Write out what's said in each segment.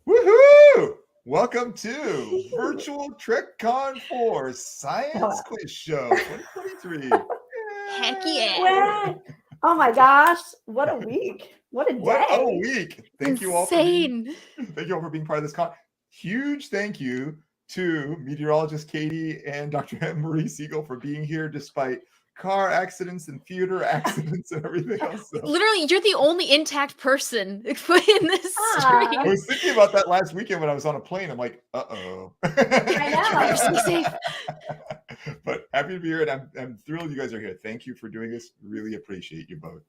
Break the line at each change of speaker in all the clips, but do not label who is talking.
Woohoo! Welcome to Virtual TrekCon 4 Science Quiz Show 2023.
Heck yeah.
What? Oh my gosh. What a week. What a day.
What a week. Thank you all for being part of this con. Huge thank you to meteorologist Katie and Dr. Ann Marie Segal for being here despite car accidents and theater accidents and everything else. So.
Literally, you're the only intact person in this stream.
I was thinking about that last weekend when I was on a plane. I'm like, uh-oh.
I know.
Safe.
But happy to be here, and I'm thrilled you guys are here. Thank you for doing this. Really appreciate you both.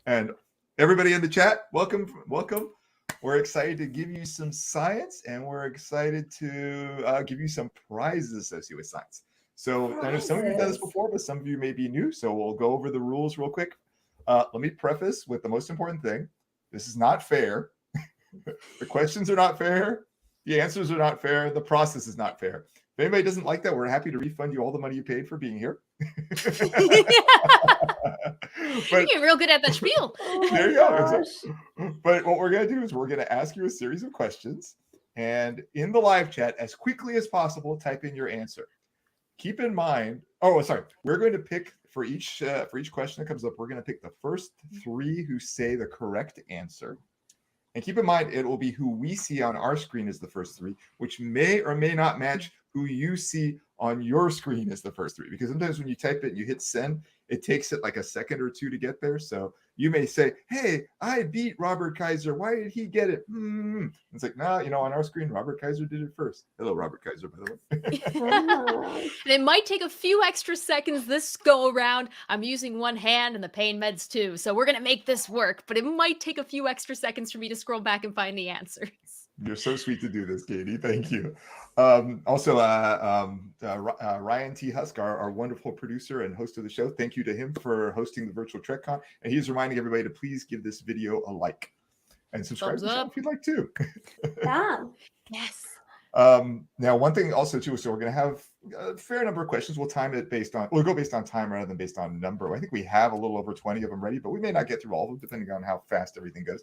And everybody in the chat, welcome. We're excited to give you some science, and we're excited to give you some prizes associated with science. So I know some of you have done this before, but some of you may be new. So we'll go over the rules real quick. Let me preface with the most important thing. This is not fair. The questions are not fair. The answers are not fair. The process is not fair. If anybody doesn't like that, we're happy to refund you all the money you paid for being here.
But, you're real good at that spiel.
There you go. But what we're going to do is we're going to ask you a series of questions. And in the live chat, as quickly as possible, type in your answer. Keep in mind, we're going to pick for each question that comes up, we're going to pick the first three who say the correct answer. And keep in mind, it will be who we see on our screen as the first three, which may or may not match who you see on your screen as the first three. Because sometimes when you type it and you hit send, it takes it like a second or two to get there. So you may say, hey, I beat Robert Kaiser. Why did he get it? It's like, no, on our screen, Robert Kaiser did it first. Hello, Robert Kaiser, by the
way. It might take a few extra seconds this go around. I'm using one hand and the pain meds too. So we're going to make this work. But it might take a few extra seconds for me to scroll back and find the answers.
You're so sweet to do this, Katie. Thank you. Also, Ryan T. Husk, our wonderful producer and host of the show. Thank you to him for hosting the virtual TrekCon. And he's reminding everybody to please give this video a like and subscribe to the show if you'd like to.
Yeah.
Yes.
Now, one thing also too, so we're going to have a fair number of questions. We'll go based on time rather than based on number. I think we have a little over 20 of them ready, but we may not get through all of them depending on how fast everything goes.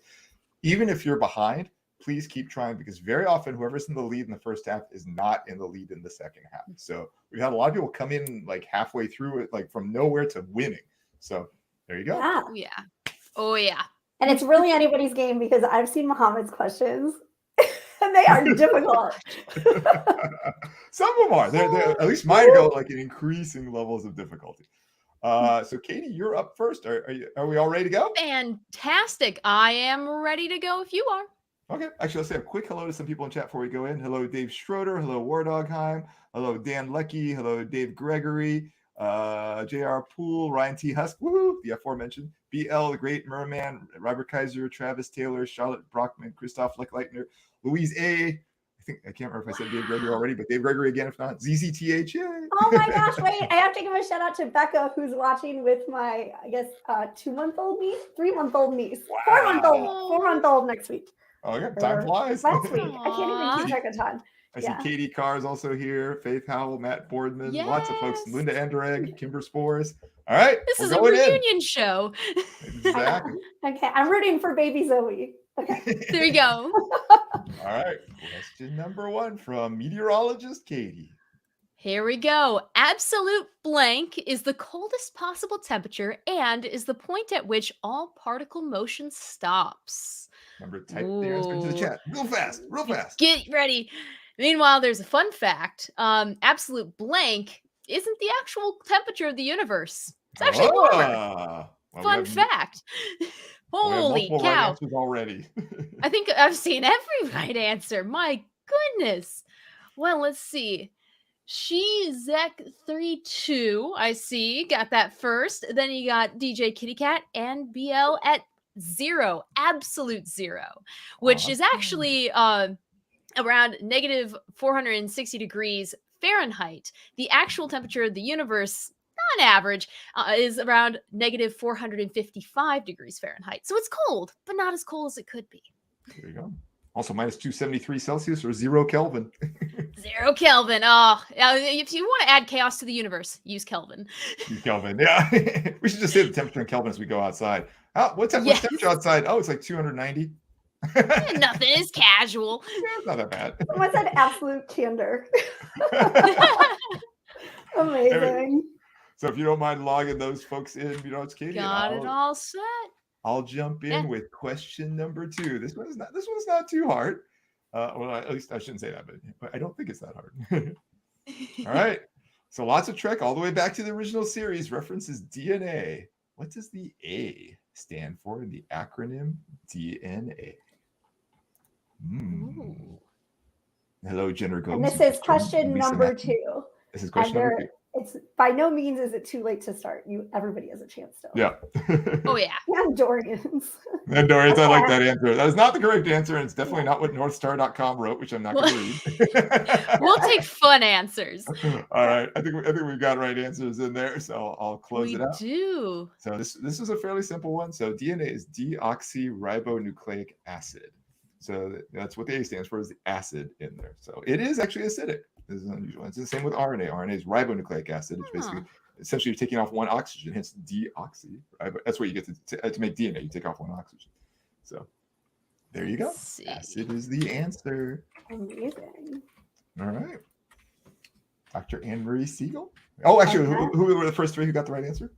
Even if you're behind, please keep trying, because very often whoever's in the lead in the first half is not in the lead in the second half. So we've had a lot of people come in like halfway through it, like from nowhere to winning. So there you go.
Yeah.
Oh yeah.
And it's really anybody's game, because I've seen Mohamed's questions and they are difficult.
Some of them are. They're at least mine go like in increasing levels of difficulty. So Katie, you're up first. Are we all ready to go?
Fantastic. I am ready to go if you are.
Okay, actually, let's say a quick hello to some people in chat before we go in. Hello, Dave Schroeder. Hello, War Dogheim. Hello, Dan Lecky. Hello, Dave Gregory. J.R. Poole. Ryan T. Husk. Woohoo! The aforementioned. B.L. The Great Merman. Robert Kaiser. Travis Taylor. Charlotte Brockman. Christoph Leckleitner. Louise A. I can't remember if I said Dave Gregory already, but Dave Gregory again, if not. ZZTH. Yay!
Oh my gosh, wait. I have to give a shout out to Becca, who's watching with my, 2-month-old niece, 3-month-old niece,
Wow.
4-month-old next week.
Oh, yeah, time flies.
Last week. I can't even keep track of time.
I see Katie Carr is also here. Faith Howell, Matt Boardman,
yes.
Lots of folks. Linda Anderegg, Kimber Spores. All right.
This is a reunion show.
Exactly.
Okay, I'm rooting for baby Zoe. Okay.
There you go.
All right. Question number 1 from meteorologist Katie.
Here we go. Absolute blank is the coldest possible temperature and is the point at which all particle motion stops.
Remember, type the answer into the chat. Real fast.
Get ready. Meanwhile, there's a fun fact. Absolute blank isn't the actual temperature of the universe. It's actually warmer. Fun fact. Holy cow.
Right answers already.
I think I've seen every right answer. My goodness. Well, let's see. Zek32, I see, got that first. Then you got DJ Kitty Cat and BL at 0, absolute 0, which is actually around negative 460 degrees Fahrenheit. The actual temperature of the universe, on average, is around negative 455 degrees Fahrenheit. So it's cold, but not as cold as it could be.
There you go. Also minus 273 Celsius or 0 Kelvin.
0 Kelvin. Oh, if you want to add chaos to the universe, use Kelvin.
Use Kelvin, yeah. We should just say the temperature in Kelvin as we go outside. What's temperature outside? Oh, it's like 290.
Nothing is casual.
Yeah, it's not that bad.
Someone said absolute candor. Amazing.
So if you don't mind logging those folks in, it's Katie.
Got it all set.
I'll jump in with question number 2. This one's not too hard. Well, at least I shouldn't say that, but I don't think it's that hard. All right. So lots of Trek all the way back to the original series references DNA. What does the A stand for in the acronym DNA? Hello, Jenner Gomes.
And this is question number 2.
This is question number 2.
It's by no means is it too late to start. Everybody has a chance still.
Yeah.
Oh yeah.
And Dorians.
And Dorians, I like that answer. That is not the correct answer, and it's definitely not what NorthStar.com wrote, which I'm not going to read.
We'll take fun answers.
All right. I think we've got right answers in there, so I'll close it out.
We do.
So this is a fairly simple one. So DNA is deoxyribonucleic acid. So that's what the A stands for, is the acid in there. So it is actually acidic. This is unusual. It's the same with RNA. RNA is ribonucleic acid. It's basically essentially you're taking off one oxygen, hence deoxy. That's what you get to make DNA. You take off one oxygen. So there you go. Acid is the answer.
Amazing.
All right. Dr. Ann Marie Segal. Oh, actually, who were the first 3 who got the right answer?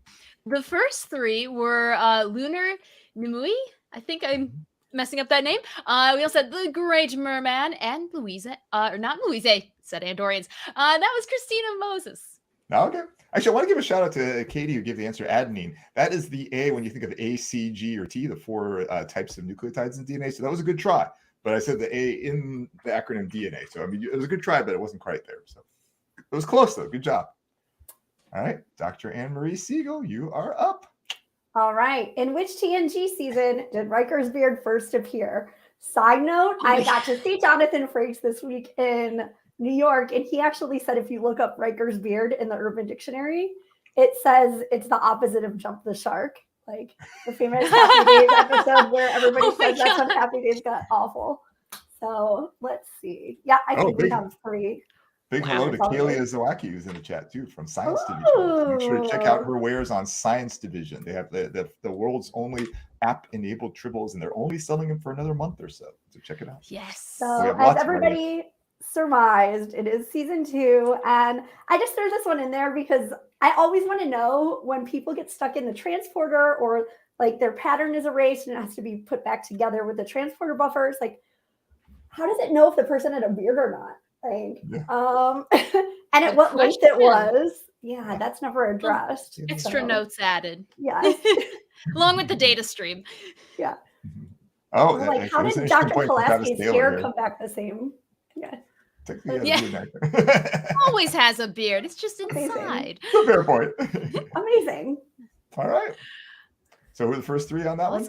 The first 3 were Lunar Nimui. I think I'm messing up that name. We also had the Great Merman and Louise, or not Louise, said Andorians. That was Christina Moses.
Okay. Actually, I want to give a shout out to Katie who gave the answer adenine. That is the A when you think of A, C, G, or T, the 4 types of nucleotides in DNA. So that was a good try. But I said the A in the acronym DNA. So I mean, it was a good try, but it wasn't quite there. So it was close though. Good job. All right, Dr. Ann Marie Segal, you are up.
All right. In which TNG season did Riker's beard first appear? Side note, I got to see Jonathan Frakes this week in New York, and he actually said if you look up Riker's beard in the Urban Dictionary, it says it's the opposite of Jump the Shark, like the famous Happy Days episode where everybody says that's when Happy Days got awful. So let's see. Yeah, I think we have 3.
Big hello to Kalia Zawacki, who's in the chat too, from Science Division. Make sure to check out her wares on Science Division. They have the world's only app-enabled tribbles, and they're only selling them for another month or so. So check it out.
Yes.
So as everybody surmised, it is season 2, and I just threw this one in there because I always want to know when people get stuck in the transporter or like their pattern is erased and it has to be put back together with the transporter buffers. Like, how does it know if the person had a beard or not? Like, and at what length it was. Yeah, that's never addressed.
Extra notes added.
Yes.
Along with the data stream.
Yeah.
Oh,
like how did Dr. Pulaski's hair come back the same? Yeah.
Always has a beard. It's just inside.
It's a fair point.
Amazing.
All right. So who are the first 3 on that one?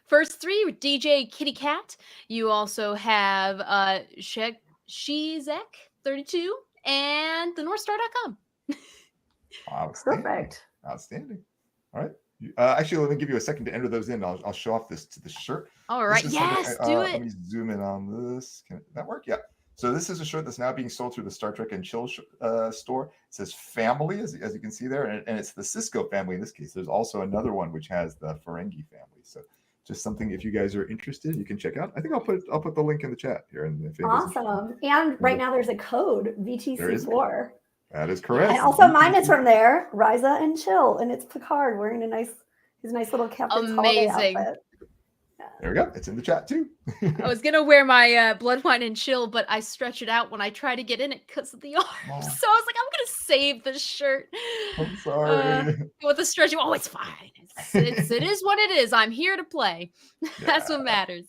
First 3, DJ Kitty Cat. You also have Shizek 32 and the NorthStar.com.
Perfect.
Outstanding. All right. Actually, let me give you a second to enter those in. I'll show off this shirt.
All right. Yes, do it.
Let me zoom in on this. Can that work? Yeah. So this is a shirt that's now being sold through the Star Trek and Chill store. It says family, as you can see there, and it's the Cisco family in this case. There's also another one which has the Ferengi family. So just something, if you guys are interested, you can check out. I think I'll put the link in the chat here.
Awesome. And right now there's a code, VTC4.
That is correct.
And also mine is from there, Riza and Chill, and it's Picard wearing his nice little captain's holiday outfit.
There we go. It's in the chat too.
I was gonna wear my blood wine and chill, but I stretch it out when I try to get in it because of the arms. Oh. So I was like, I'm gonna save the shirt.
I'm sorry.
With the stretch, oh, it's fine. It is what it is. I'm here to play. Yeah. That's what matters.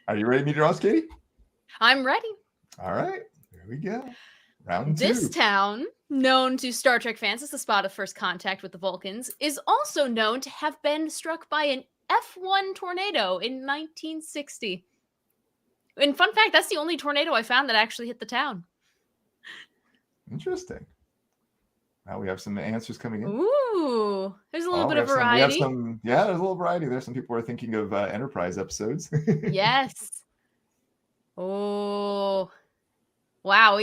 Are you ready to meet your house, Katie?
I'm ready.
All right. Here we go. Round 2.
This town, known to Star Trek fans as the spot of first contact with the Vulcans, is also known to have been struck by an F1 tornado in 1960. And fun fact, that's the only tornado I found that actually hit the town.
Interesting. Now we have some answers coming in.
Ooh, there's a little bit of variety.
There's a little variety. There's some people who are thinking of Enterprise episodes.
Yes. Oh, wow.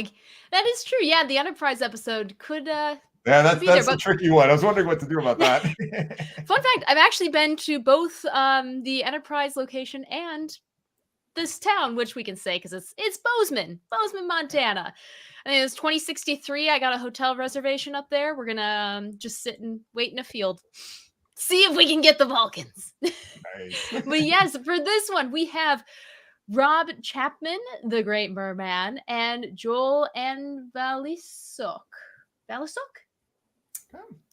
That is true. Yeah, the Enterprise episode could...
that's a tricky one. I was wondering what to do about that.
Fun fact, I've actually been to both the Enterprise location and this town, which we can say because it's Bozeman, Montana. I think it was 2063. I got a hotel reservation up there. We're gonna just sit and wait in a field, see if we can get the Vulcans.
Nice.
But yes, for this one we have Rob Chapman, the Great Merman, and Joel and Valisok.
Oh.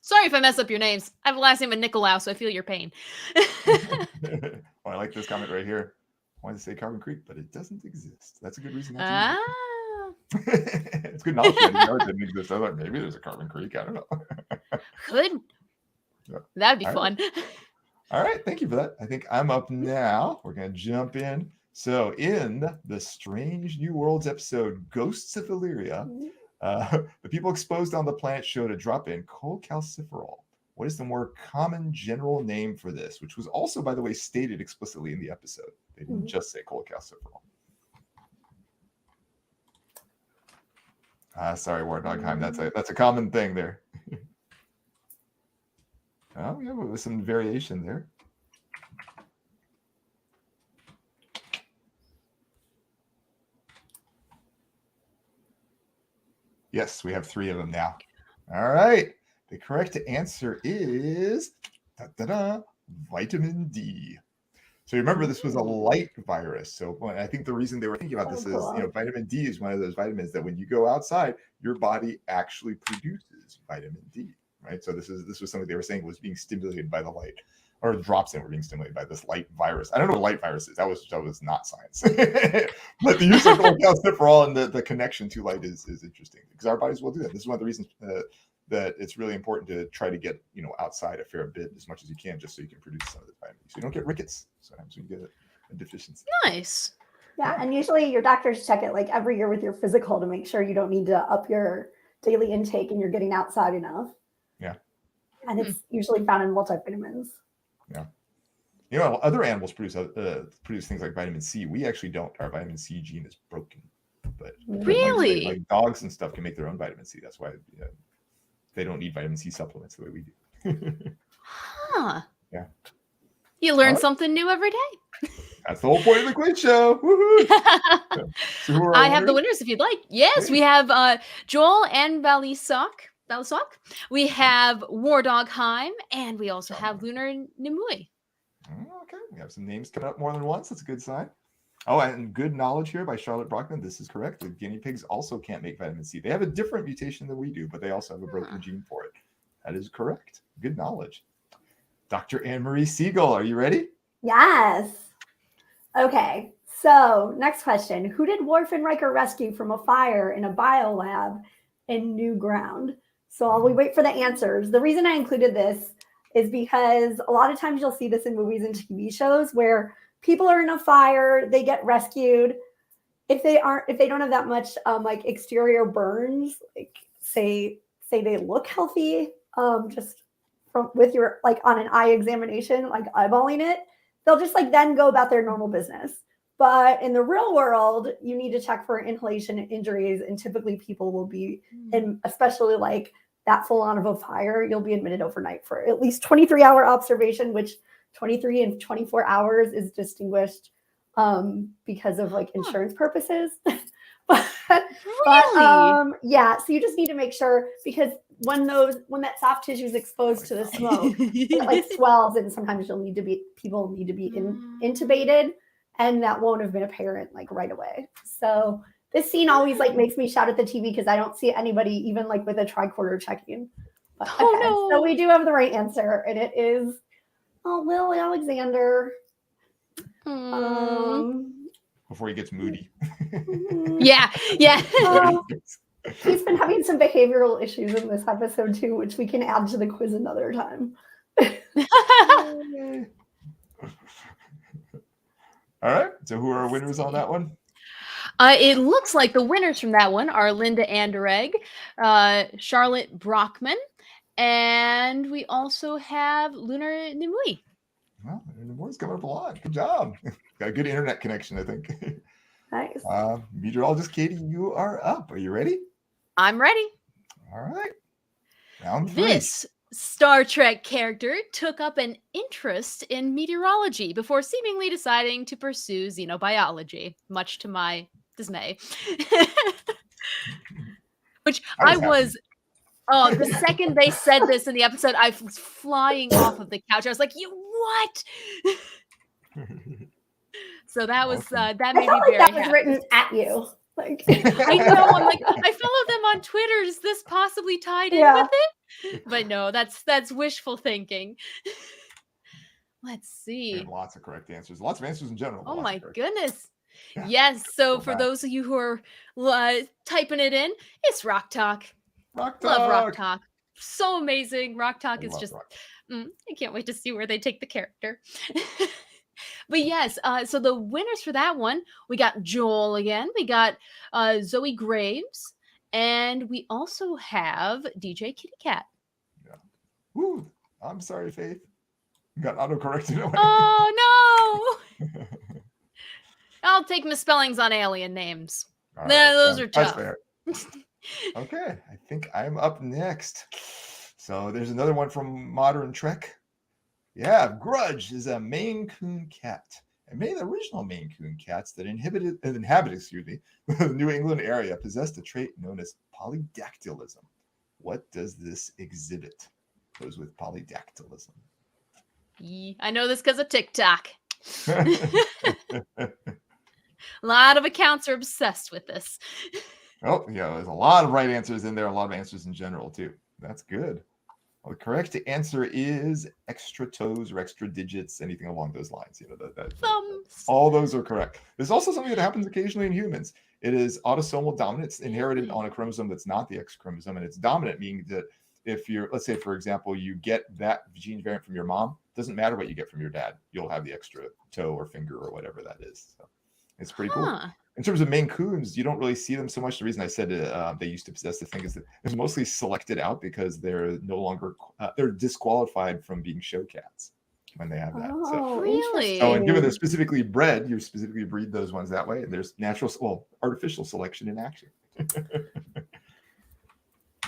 Sorry if I mess up your names. I have a last name of Nickolaou, so I feel your pain.
Well, I like this comment right here. I wanted to say Carbon Creek, but it doesn't exist. That's a good reason not to use it. It's good knowledge. I didn't know it didn't exist. I thought maybe there's a Carbon Creek. I don't know.
Could.
Yeah.
That'd be
All
fun.
right. All right. Thank you for that. I think I'm up now. We're going to jump in. So in the Strange New Worlds episode, Ghosts of Illyria, the people exposed on the planet showed a drop in cholecalciferol. What is the more common general name for this? Which was also, by the way, stated explicitly in the episode. They didn't just say cholecalciferol. Sorry, War Dogheim. That's a common thing there. Oh, yeah, with some variation there. Yes, we have 3 of them now. All right. The correct answer is vitamin D. So remember, this was a light virus. So I think the reason they were thinking about this is, vitamin D is one of those vitamins that when you go outside, your body actually produces vitamin D, right? So this was something they were saying was being stimulated by the light, or drops in were being stimulated by this light virus. I don't know what light virus is. That was not science. But the use of cholecalciferol and the connection to light is interesting because our bodies will do that. This is one of the reasons that it's really important to try to get outside a fair bit as much as you can, just so you can produce some of the vitamin D. So you don't get rickets. Sometimes you get a deficiency.
Nice.
Yeah, and usually your doctors check it like every year with your physical to make sure you don't need to up your daily intake and you're getting outside enough.
Yeah.
And it's usually found in multivitamins.
Yeah. Other animals produce things like vitamin C. We actually don't. Our vitamin C gene is broken. But
really,
like dogs and stuff can make their own vitamin C. That's why they don't need vitamin C supplements the way we do.
Huh.
Yeah.
You learn something new every day.
That's the whole point of the quiz show. Woohoo! So
I have the winners if you'd like. Yes, we have Joel and Valisok. We have War Dogheim, and we also have Lunar Nimue.
Okay, we have some names coming up more than once. That's a good sign. Oh, and good knowledge here by Charlotte Brockman. This is correct. The guinea pigs also can't make vitamin C. They have a different mutation than we do, but they also have a broken gene for it. That is correct. Good knowledge. Dr. Ann Marie Segal, are you ready?
Yes. Okay, so next question. Who did Worf and Riker rescue from a fire in a biolab in New Ground? So while we wait for the answers, the reason I included this is because a lot of times you'll see this in movies and TV shows where people are in a fire, they get rescued. If they don't have that much like exterior burns, like say they look healthy, just with your like on an eye examination, like eyeballing it, they'll just like then go about their normal business. But in the real world, you need to check for inhalation injuries, and typically people will be, and especially like that full on of a fire, you'll be admitted overnight for at least 23-hour observation, which 23 and 24 hours is distinguished because of like insurance purposes. but yeah, so you just need to make sure, because when that soft tissue is exposed to the smoke, it like swells, and sometimes people need to be intubated, and that won't have been apparent like right away. So this scene always like makes me shout at the TV because I don't see anybody even like with a tricorder checking. But, okay, no. So we do have the right answer, and it is Will Alexander.
Before he gets moody.
Yeah.
He's been having some behavioral issues in this episode too, which we can add to the quiz another time.
All right. So who are our winners on that one?
It looks like the winners from that one are Linda Anderegg, Charlotte Brockman, and we also have Lunar Nimue.
Well, Nimue's coming up a lot. Good job. Got a good internet connection, I think.
Nice.
Meteorologist Katie, you are up. Are you ready?
I'm ready.
All right. Round 3.
This Star Trek character took up an interest in meteorology before seemingly deciding to pursue xenobiology, much to my dismay. Which
That
I
was
was, oh, the second they said this in the episode, I was flying off of the couch. I was like, you what?
happening.
So that was,
Awesome.
that
I
made
felt
me
like
very
that was
happy.
written at you. Like,
I know. I'm like, I follow them on Twitter. Is this possibly tied in with it? But no, that's wishful thinking. Let's
We had
see.
lots of correct answers. Lots of answers in general. but
Oh
lots of
my
correct.
goodness.
Yeah.
Yes. So
Go
for
back.
those of you who are typing it in, it's Rock Talk.
Rock
Love Rock
Talk.
Talk. So amazing. Rock Talk
I
is
love
just,
Rock.
I can't wait to see where they take the character. But yes, so the winners for that one, we got Joel again. We got Zoe Graves. And we also have DJ Kitty Cat.
Yeah. Woo. I'm sorry, Faith. You got autocorrected away.
Oh, no. I'll take misspellings on alien names.
All
Nah,
right,
those are
that's
tough.
fair. Okay, I think I'm up next. So there's another one from Modern Trek. Yeah, Grudge is a Maine Coon cat. And many of the original Maine Coon cats that inhabited the New England area possessed a trait known as polydactylism. What does this exhibit? Goes with polydactylism.
I know this because of TikTok. A lot of accounts are obsessed with this.
Oh, yeah, there's a lot of right answers in there, a lot of answers in general, too. That's good. Well, the correct answer is extra toes or extra digits, anything along those lines. You know,
Thumbs.
all those are correct. There's also something that happens occasionally in humans. It is autosomal dominance inherited on a chromosome that's not the X chromosome, and it's dominant, meaning that if you're, let's say, for example, you get that gene variant from your mom, doesn't matter what you get from your dad, you'll have the extra toe or finger or whatever that is. So it's pretty cool. In terms of Maine Coons, you don't really see them so much. The reason I said they used to possess the thing is that they're mostly selected out because they're no longer they're disqualified from being show cats when they have that.
Oh,
really?
So, and given they're specifically bred, you specifically breed those ones that way. And there's artificial selection in action.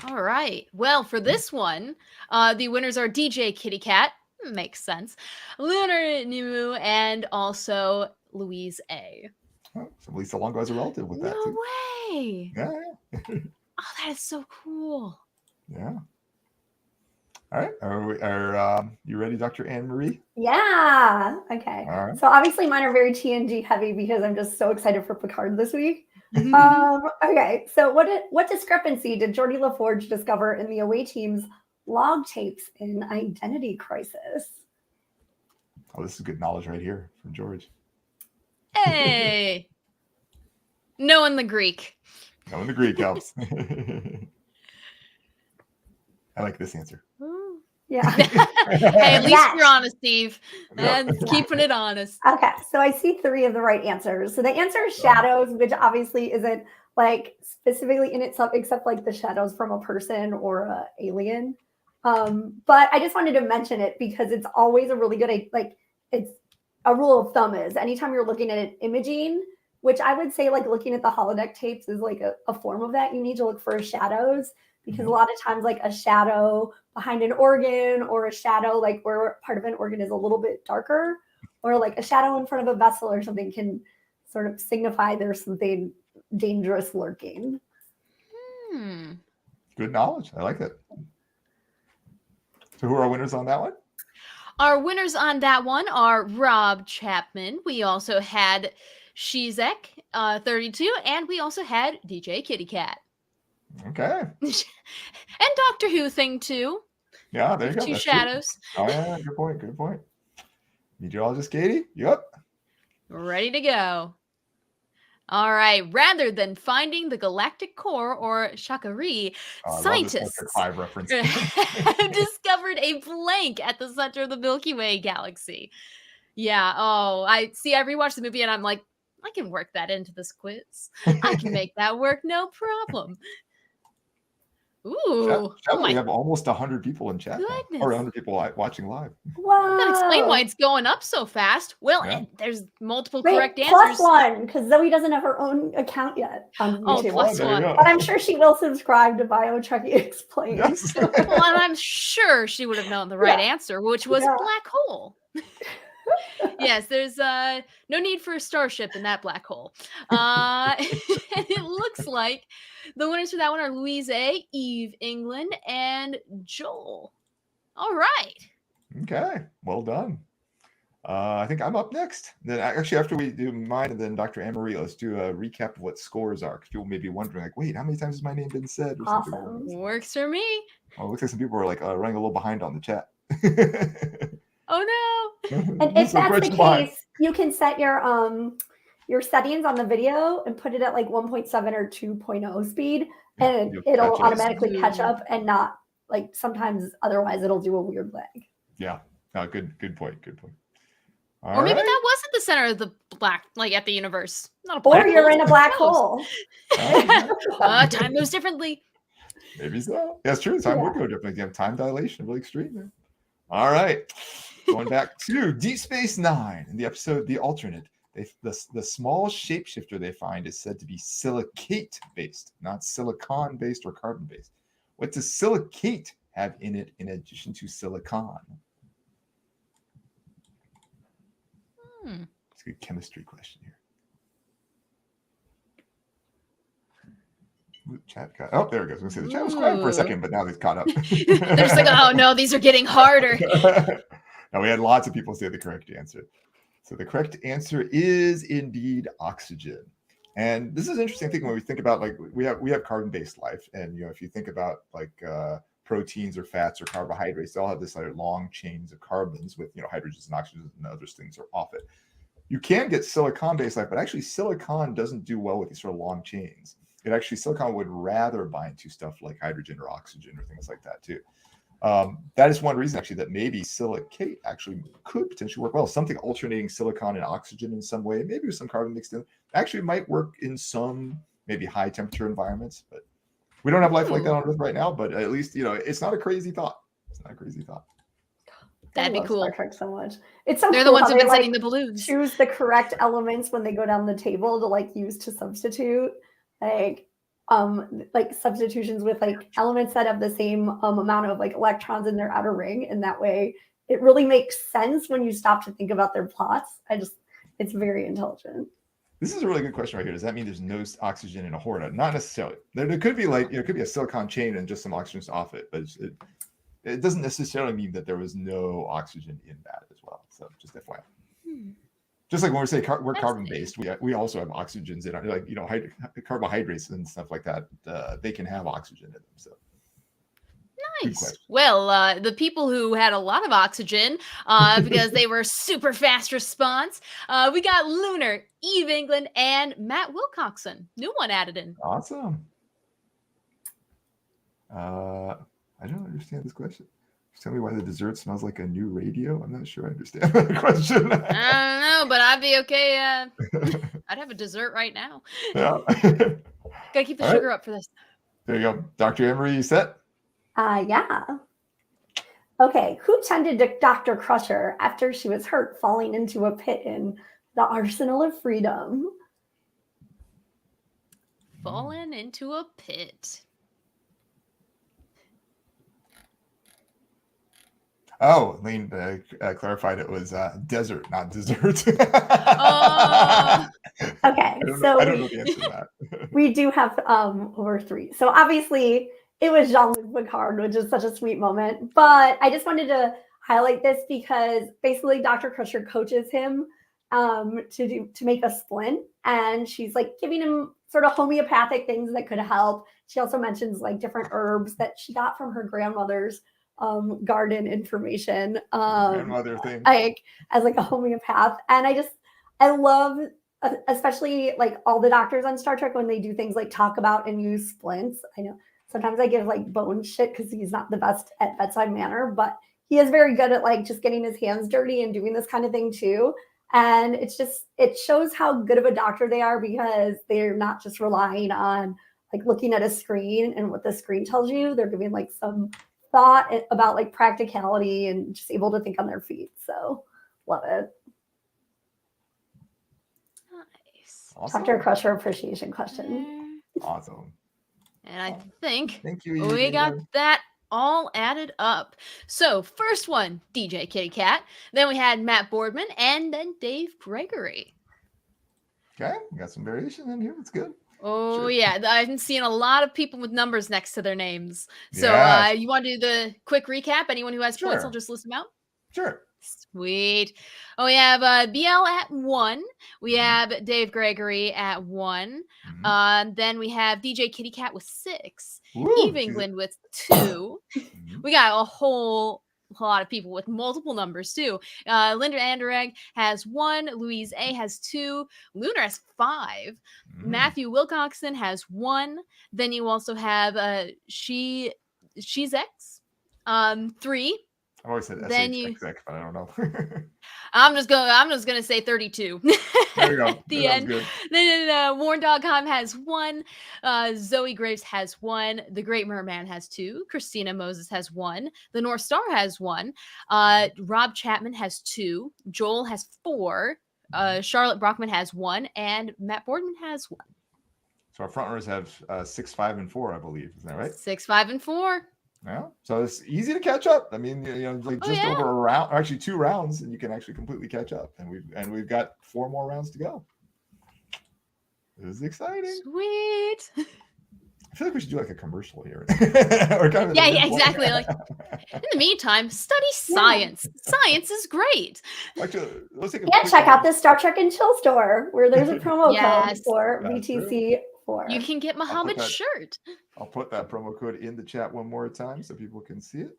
All right. Well, for this one, the winners are DJ Kitty Cat. Makes sense. Lunar Nimu and also Louise A.
Oh, so Lisa Longo has a relative with that too.
No way.
Yeah.
Oh, that is so cool.
Yeah. All right. Are you ready, Dr. Ann Marie?
Yeah. Okay.
All right.
So obviously mine are very TNG heavy because I'm just so excited for Picard this week. Okay. So what discrepancy did Geordie LaForge discover in the away team's log tapes in Identity Crisis?
Oh, this is good knowledge right here from George.
Hey. Knowing the Greek.
Knowing the Greek helps. I like this answer.
Yeah.
Hey, at least
Yes.
you're honest, Steve.
Yep.
And keeping it honest.
Okay, so I see 3 of the right answers. So the answer is shadows, which obviously isn't like specifically in itself, except like the shadows from a person or a alien. But I just wanted to mention it because it's always a really good, like, it's a rule of thumb is anytime you're looking at an imaging, which I would say like looking at the holodeck tapes is like a form of that, you need to look for shadows. Because a lot of times, like a shadow behind an organ or a shadow, like where part of an organ is a little bit darker, or like a shadow in front of a vessel or something can sort of signify there's something dangerous lurking.
Good knowledge. I like that. So who are our winners on that one?
Our winners on that one are Rob Chapman. We also had Shizek, 32, and we also had DJ Kitty Cat.
Okay.
And Doctor Who thing too.
Yeah, there you go.
2
That's
shadows.
True. Oh yeah, good point. Good point. Meteorologist Katie, yep.
Ready to go. All right. Rather than finding the galactic core or Shakari, scientists
Star Trek 5 reference.
have discovered a blank at the center of the Milky Way galaxy. Yeah. Oh, I rewatched the movie and I'm like, I can work that into this quiz. I can make that work, no problem. Ooh.
Chat, we have almost 100 people in chat now,
Goodness.
or 100 people watching live.
Wow.
That explain why it's going up so fast. Well,
Yeah.
there's multiple
Wait,
correct
plus
answers.
one, because Zoe doesn't have her own account yet on
Oh,
YouTube.
plus
There you
one.
go.
But I'm sure she will subscribe to Bio Trekkie Explains.
Yes.
Well, and I'm sure she would have known the right
Yeah.
answer, which was
Yeah.
black hole. Yes, there's no need for a starship in that black hole. And it looks like the winners for that one are Louise A., Eve England, and Joel. All right.
Okay, well done. I think I'm up next. Then actually, after we do mine and then Dr. Ann Marie, let's do a recap of what scores are. Because people may be wondering, like, wait, how many times has my name been said? Or something along
Awesome.
those lines.
Works for me.
Oh, it looks like some people are like running a little behind on the chat.
Oh no.
And if
So
that's the
question behind.
case, you can set your settings on the video and put it at like 1.7 or 2.0 speed,
Yeah,
and
you'll
it'll
catch up.
automatically catch up and not like sometimes otherwise it'll do a weird lag.
Yeah. No, good point. Good point. All
Or maybe
right.
that wasn't the center of the black, like at the universe. Not a black
Or you're
hole.
in a black hole.
Time moves differently.
Maybe so. That's true. Time would go differently. You have time dilation, really extreme there. All right. Going back to Deep Space Nine in the episode The Alternate. The small shapeshifter they find is said to be silicate based, not silicon based or carbon based. What does silicate have in it in addition to silicon? It's a good chemistry question here. Ooh, chat got, oh, there it goes. I was going to say the chat was quiet for a second, but now they've caught up.
They're just like, oh no, these are getting harder.
Now we had lots of people say the correct answer. So the correct answer is indeed oxygen. And this is interesting thing when we think about, like, we have carbon-based life, and if you think about like proteins or fats or carbohydrates, they all have this like long chains of carbons with hydrogens and oxygens and other things are off it. You can get silicon-based life, but actually silicon doesn't do well with these sort of long chains. Silicon would rather bind to stuff like hydrogen or oxygen or things like that too. That is one reason actually that maybe silicate actually could potentially work well. Something alternating silicon and oxygen in some way, maybe with some carbon mixed in, actually might work in some maybe high temperature environments. But we don't have life like that on Earth right now. But at least it's not a crazy thought. It's not a crazy thought.
That'd be cool.
Star Trek so much. It's so
They're
cool
the ones
how
who've been
they,
sending the balloons.
choose the correct elements when they go down the table to like use to substitute, like substitutions with like elements that have the same amount of like electrons in their outer ring, and that way it really makes sense when you stop to think about their plots. It's very intelligent.
This is a really good question right here. Does that mean there's no oxygen in a Horta? Not necessarily. There could be like it could be a silicon chain and just some oxygen's off it, but it doesn't necessarily mean that there was no oxygen in that as well. So just FYI. Just like when we say we're carbon-based, we also have oxygens in our, like carbohydrates and stuff like that. They can have oxygen in them. So
nice. Well, the people who had a lot of oxygen because they were super fast response, we got Lunar, Eve England, and Matt Wilcoxon. New one added in.
Awesome. I don't understand this question. Just tell me why the dessert smells like a new radio. I'm not sure I understand the question.
I don't know, but I'd be okay. I'd have a dessert right now.
Yeah.
Gotta keep the sugar up for this.
There you go. Dr. Ann Marie, you set?
Yeah. Okay. Who tended to Dr. Crusher after she was hurt falling into a pit in the Arsenal of Freedom?
Fallen into a pit.
Oh, Lane clarified it was desert, not dessert.
Oh.
Okay,
I don't know the answer to that.
We do have over 3. So obviously it was Jean-Luc Picard, which is such a sweet moment. But I just wanted to highlight this because basically Dr. Crusher coaches him to make a splint, and she's like giving him sort of homeopathic things that could help. She also mentions like different herbs that she got from her grandmother's garden information,
grandmother thing,
like as like a homeopath. And I love, especially like all the doctors on Star Trek when they do things like talk about and use splints. I know sometimes I give like Bone shit because he's not the best at bedside manner, but he is very good at like just getting his hands dirty and doing this kind of thing too. And it shows how good of a doctor they are because they're not just relying on like looking at a screen and what the screen tells you. They're giving like some thought about like practicality and just able to think on their feet. So love it.
Nice.
Awesome.
Dr. Crusher appreciation question.
Awesome.
And I think
Thank you.
we got that all added up. So first one, DJ Kitty Cat. Then we had Matt Boardman and then Dave Gregory.
Okay, we got some variation in here. That's good.
Oh,
Sure.
yeah. I've seen a lot of people with numbers next to their names. So
Yeah.
you want to do the quick recap? Anyone who has points,
Sure.
I'll just list them out.
Sure.
Sweet. Oh, we have BL at 1. We have Dave Gregory at 1. Then we have DJ Kitty Cat with 6.
Woo,
Eve England with 2. We got a whole lot of people with multiple numbers too. Linda Anderegg has 1. Louise A has 2. Lunar has 5. Matthew Wilcoxon has 1. Then you also have she's X 3.
I always said
Then
SHXX, but I don't know.
I'm just gonna say 32.
There you go.
At the end.
Good.
Then Warren.com has 1. Zoe Graves has 1. The Great Merman has 2. Christina Moses has 1. The North Star has 1. Rob Chapman has 2. Joel has 4. Charlotte Brockman has 1, and Matt Boardman has 1.
So our front runners have 6, 5, and 4, I believe. Isn't that right?
6, 5, and 4.
Yeah. So it's easy to catch up. I mean, like just over a round, actually 2 rounds, and you can actually completely catch up. And we've got 4 more rounds to go. This is exciting.
Sweet.
I feel like we should do like a commercial here. Or kind of
yeah, exactly. Like in the meantime, study science. Science is great.
Actually, let's take a
And check out the Star Trek and Chill store where there's a promo code for VTC4.
You can get Mohammed's shirt.
I'll put that promo code in the chat one more time so people can see it.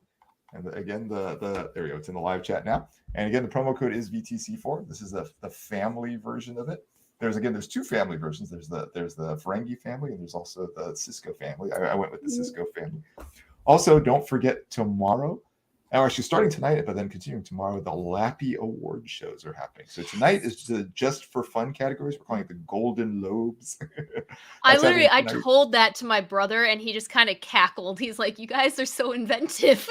And again, there we go. It's in the live chat now. And again, the promo code is VTC4. This is the family version of it. There's 2 family versions. There's the Ferengi family, and there's also the Cisco family. I went with the Cisco family. Also, don't forget tomorrow. Now, actually, starting tonight, but then continuing tomorrow, the Lappy Award shows are happening. So tonight is just for fun categories. We're calling it the Golden Lobes.
I told that to my brother, and he just kind of cackled. He's like, "You guys are so inventive."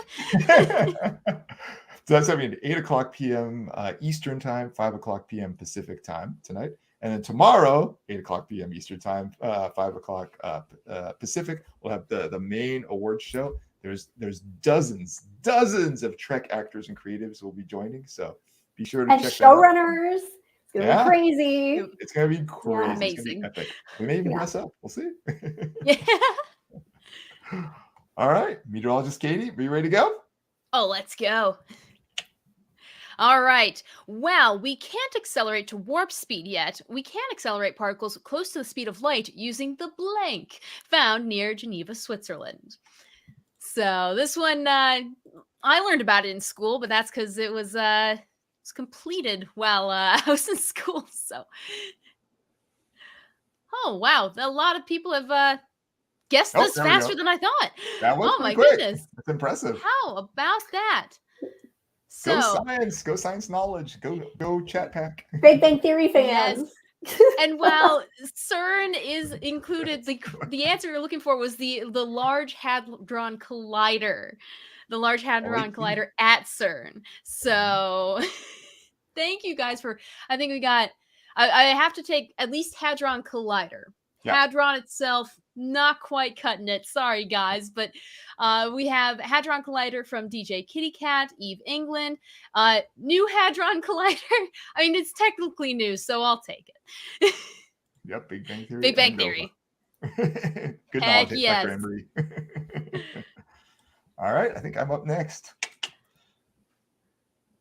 So that's 8:00 p.m. Eastern time, 5:00 p.m. Pacific time tonight. And then tomorrow, 8:00 p.m. Eastern time, 5:00 Pacific, we'll have the main awards show. There's dozens of Trek actors and creatives will be joining. So be sure to check that out.
Showrunners. It's going to be crazy.
It's going to be crazy.
Yeah, amazing.
It's going to be epic. We may even dress up. We'll see.
Yeah.
All right. Meteorologist Katie, are you ready to go?
Oh, let's go. All right. Well, we can't accelerate to warp speed yet. We can accelerate particles close to the speed of light using the blank found near Geneva, Switzerland. So this one, I learned about it in school, but that's because it was completed while I was in school. So, oh wow, a lot of people have guessed this faster than I thought.
That was
my
quick.
goodness,
that's impressive.
How about that?
Go science, go science knowledge, go chat pack.
Big Bang Theory fans.
Yes. And while CERN is included, the answer you're looking for was the Large Hadron Collider. The Large Hadron Collider at CERN. So thank you guys for, I think we got, I have to take at least Hadron Collider. Yeah. Hadron itself, not quite cutting it. Sorry, guys. But we have Hadron Collider from DJ Kitty Cat, Eve England. New Hadron Collider. I mean, it's technically new, so I'll take it.
Yep, Big Bang Theory.
Big Bang Theory.
Good knowledge, yes. Dr. Ann Marie. All right, I think I'm up next.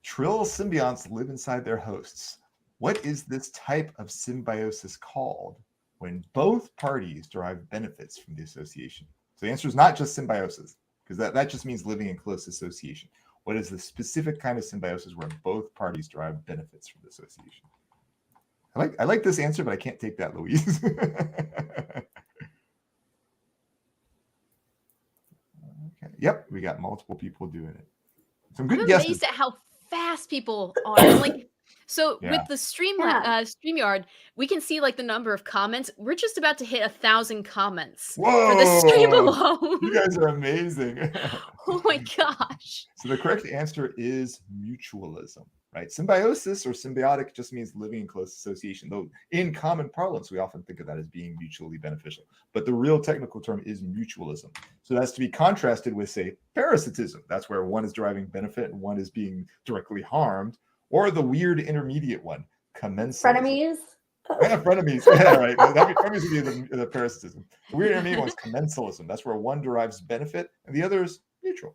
Trill symbionts live inside their hosts. What is this type of symbiosis called when both parties derive benefits from the association? So the answer is not just symbiosis, because that just means living in close association. What is the specific kind of symbiosis where both parties derive benefits from the association? I like this answer, but I can't take that, Louise. Okay. Yep, we got multiple people doing it. Some good guesses.
I'm amazed at how fast people are. Like So
Yeah.
with the StreamYard, we can see like the number of comments. We're just about to hit 1,000 comments for this stream
Whoa!
alone.
You guys are amazing.
Oh my gosh.
So the correct answer is mutualism, right? Symbiosis or symbiotic just means living in close association, though in common parlance, we often think of that as being mutually beneficial. But the real technical term is mutualism. So that's to be contrasted with, say, parasitism. That's where one is deriving benefit and one is being directly harmed, or the weird intermediate one, commensalism.
Frenemies.
Yeah, frenemies. Yeah, right. That'd be frenemies would be the parasitism. The weird intermediate one is commensalism. That's where one derives benefit and the other is neutral.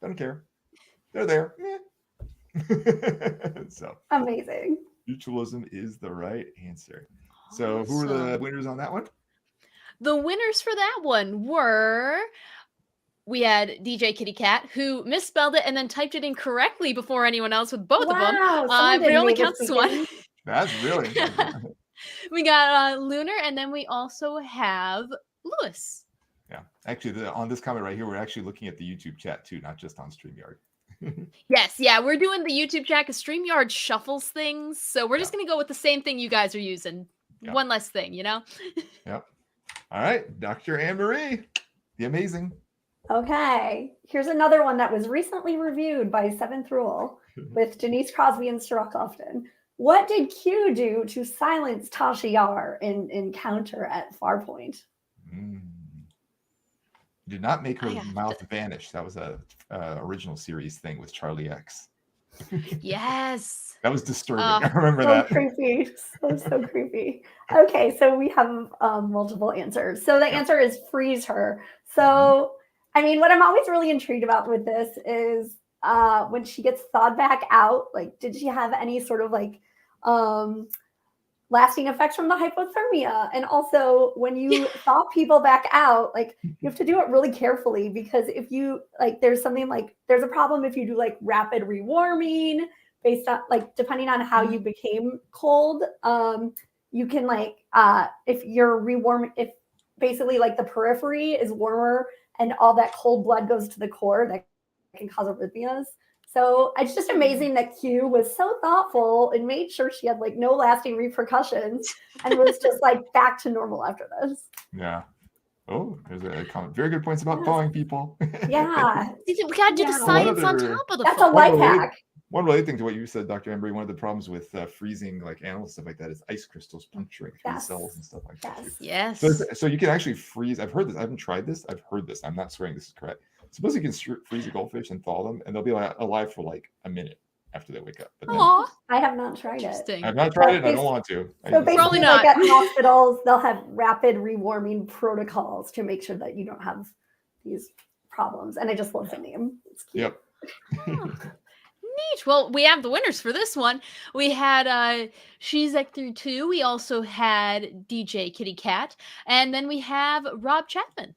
Don't care. They're there. So
Amazing.
mutualism is the right answer. So who were the winners on that one?
The winners for that one were, we had DJ Kitty Cat, who misspelled it and then typed it incorrectly before anyone else with both of them. But it only counts as one.
That's really
We got Lunar, and then we also have Lewis.
Yeah. Actually, on this comment right here, we're actually looking at the YouTube chat too, not just on StreamYard.
Yes, yeah, we're doing the YouTube chat because StreamYard shuffles things. So we're just going to go with the same thing you guys are using.
Yeah.
One less thing, you know?
Yep. All right, Dr. Ann Marie, the amazing.
Okay, here's another one that was recently reviewed by Seventh Rule with Denise Crosby and Sirach Lofton. What did Q do to silence Tasha Yar in Encounter at Farpoint?
Did not make her mouth vanish. That was a original series thing with Charlie X.
Yes.
That was disturbing. I remember that.
Creepy. So creepy. Okay, so we have multiple answers. So the answer is freeze her. So, I mean, what I'm always really intrigued about with this is when she gets thawed back out, like, did she have any sort of like lasting effects from the hypothermia? And also when you thaw people back out, like you have to do it really carefully, because if you like, there's a problem if you do like rapid rewarming based on like, depending on how you became cold, you can like, if you're if basically like the periphery is warmer and all that cold blood goes to the core, that can cause arrhythmias. So it's just amazing that Q was so thoughtful and made sure she had like no lasting repercussions and was just like back to normal after this.
Yeah. Oh, there's a comment. Very good points about thawing people.
Yeah.
We got to do the science on top of the
That's a life hack.
One related thing to what you said, Dr. Embry, one of the problems with freezing like animals and stuff like that is ice crystals puncturing through the cells and stuff like that.
Yes.
So you can actually freeze. I've heard this. I haven't tried this. I've heard this. I'm not swearing this is correct. Suppose you can freeze a goldfish and thaw them, and they'll be alive for like a minute after they wake up. But then,
I have not tried it.
I've not tried it. And I don't want to.
So basically, like at hospitals, they'll have rapid rewarming protocols to make sure that you don't have these problems. And I just love the name. It's cute.
Yep.
Neat. Well, we have the winners for this one. We had She's Through 2. We also had DJ Kitty Cat. And then we have Rob Chapman.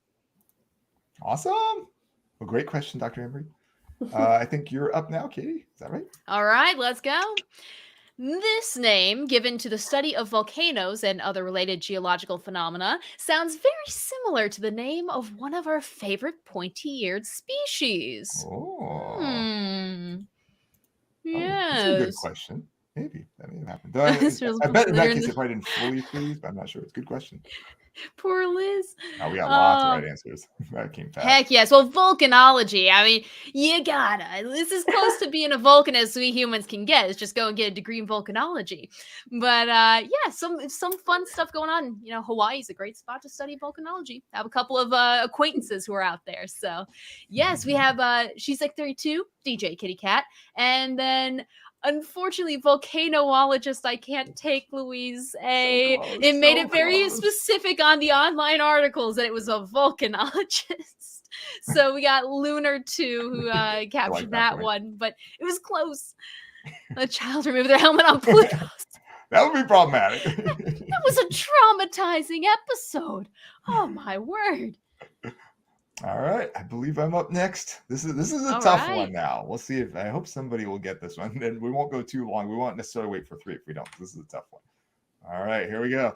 Awesome. Well, great question, Dr. Embry. I think you're up now, Katie. Is that right?
All right, let's go. This name, given to the study of volcanoes and other related geological phenomena, sounds very similar to the name of one of our favorite pointy-eared species.
Oh.
Yes.
That's a good question. Maybe that may have happened. I bet in that case it probably didn't fully freeze, but I'm not sure. It's a good question.
Poor Liz.
Oh, we got lots of right answers. That came fast.
Heck yes. Well, volcanology. I mean, you gotta. This is close to being a Vulcan as we humans can get. It's just go and get a degree in volcanology. But yeah, some fun stuff going on. You know, Hawaii's a great spot to study volcanology. I have a couple of acquaintances who are out there. So yes, we have She's Like 32, DJ Kitty Cat, and then unfortunately, volcanologist, I can't take Louise A. It made it very specific on the online articles that it was a volcanologist. So we got Lunar 2 who captured that one, but it was close. A child removed their helmet on Pluto.
That would be problematic.
That was a traumatizing episode. Oh my word.
All right, I believe I'm up next. This is a tough one now. We'll see if I hope somebody will get this one. And we won't go too long. We won't necessarily wait for 3 if we don't. This is a tough one. All right, here we go.